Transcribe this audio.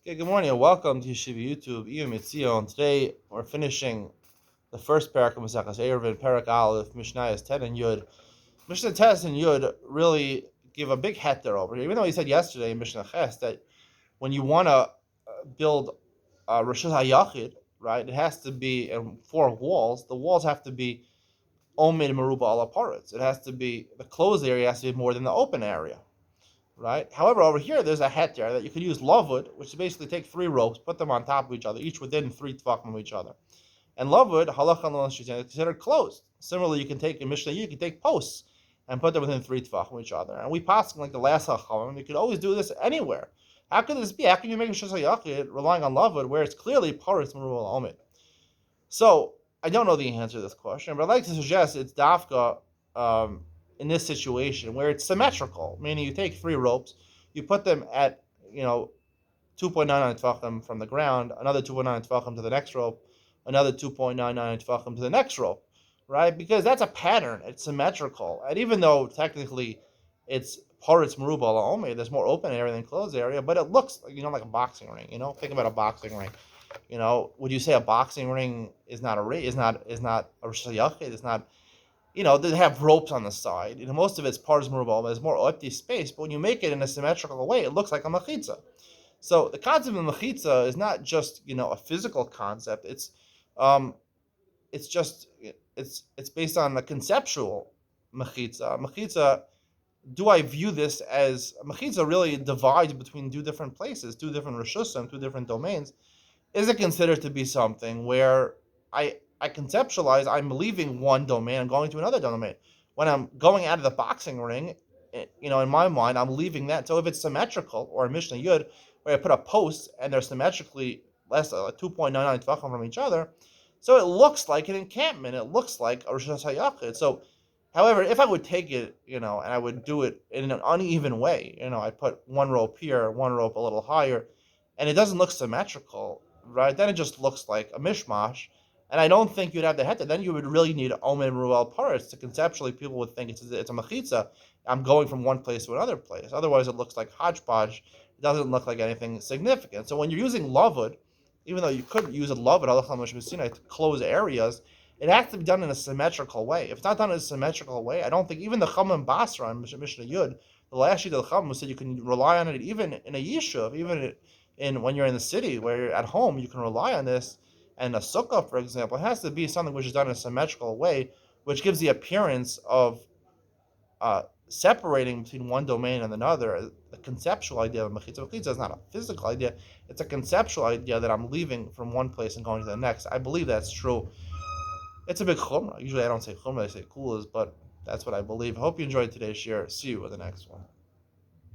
Okay, good morning and welcome to Yeshiva YouTube, Iyun. Today we're finishing the first parak of Maseches Eiruvin, Parak Aleph, Mishnayos 10 and Yud. Mishnah 10 and Yud really give a big heter over here, even though he said yesterday in Mishnah Ches that when you want to build Rosh HaYachid, right, it has to be in four walls. The walls have to be Omed Meruba Ala Paretz. It has to be, the closed area has to be more than the open area. Right. However, over here there's a heter that you could use lovewood, which is basically take three ropes, put them on top of each other, each within 3 tefachim of each other. And lovewood, halacha is considered closed. Similarly, you can take in Mishnah, you can take posts and put them within 3 tefachim of each other. And we pass like the last hachamim. You could always do this anywhere. How could this be? How can you make a shus hayachid relying on lovewood where it's clearly paritz merul omid? So I don't know the answer to this question, but I'd like to suggest it's dafka. In this situation where it's symmetrical, meaning you take 3 ropes, you put them at 2.99 tefachim from the ground, another 2.9 tefachim to the next rope, another 2.99 tefachim to the next rope, right? Because that's a pattern. It's symmetrical, and even though technically it's paritz meruba la'omei, there's more open area than closed area, but it looks like a boxing ring. Think about a boxing ring. Would you say a boxing ring is not a ring? Is not a rosh hayachid? It's not. They have ropes on the side. Most of it's paritz meruba. There's more empty space, but when you make it in a symmetrical way, it looks like a mechitza. So the concept of mechitza is not just a physical concept. It's based on a conceptual mechitza. Mechitza. Do I view this as mechitza? Really divides between 2 different places, 2 different rishusim, 2 different domains. Is it considered to be something where I conceptualize I'm leaving one domain and going to another domain? When I'm going out of the boxing ring, in my mind, I'm leaving that. So if it's symmetrical, or Mishnah Yud, where I put a post and they're symmetrically less 2.99 tefachim from each other, so it looks like an encampment. It looks like a Rosh HaYachid. So, however, if I would take it, and I would do it in an uneven way, I put one rope here, one rope a little higher, and it doesn't look symmetrical, right? Then it just looks like a mishmash. And I don't think you'd have the heter. Then you would really need omen ruel paritz to conceptually people would think it's a mechitza. I'm going from one place to another place. Otherwise, it looks like hodgepodge. It doesn't look like anything significant. So when you're using lovewood, even though you could use a lovewood to close areas, it has to be done in a symmetrical way. If it's not done in a symmetrical way, I don't think even the Chum and Basra and Mishnah Yud, the last sheet of the Chum said you can rely on it even in a yishuv, even when you're in the city where you're at home, you can rely on this. And a sukkah, for example, it has to be something which is done in a symmetrical way, which gives the appearance of separating between one domain and another. The conceptual idea of mechitza is not a physical idea; it's a conceptual idea that I'm leaving from one place and going to the next. I believe that's true. It's a big chumrah. Usually, I don't say chumrah; I say kulas, but that's what I believe. I hope you enjoyed today's share. See you with the next one.